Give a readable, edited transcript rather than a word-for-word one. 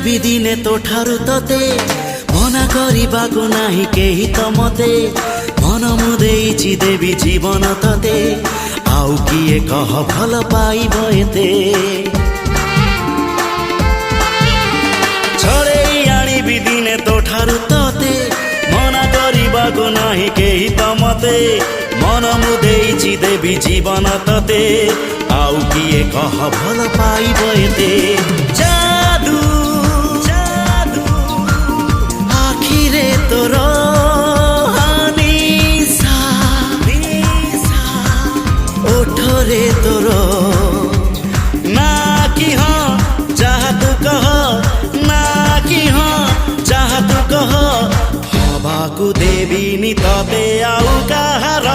ଆଣିବି ଦିନେ ତୋ ଠାରୁ ତତେ ମନା କରିବାକୁ ନାହିଁ କେହି ତ ମତେ ମନ ମୁଁ ଦେଇଛି ଦେବି ଜୀବନ ତତେ ଆଉ କିଏ କହ ଭଲ ପାଇବ ଏତେ ଛଡ଼େଇ ଆଣିବି ଦିନେ ତୋ ଠାରୁ ତତେ ମନା କରିବାକୁ ନାହିଁ କେହି ତ ମତେ ମନ ମୁଁ ଦେଇଛି ଦେବି ଜୀବନ ତତେ ଆଉ କିଏ କହ ଭଲ ପାଇବ ଏତେ जादू जादू आखिरे तोर निशा ओठरे तोर ना कि हाँ जहाँ तू कह ना कि हाँ जहाँ तू कह हवा को देवी नी तते आउ कहार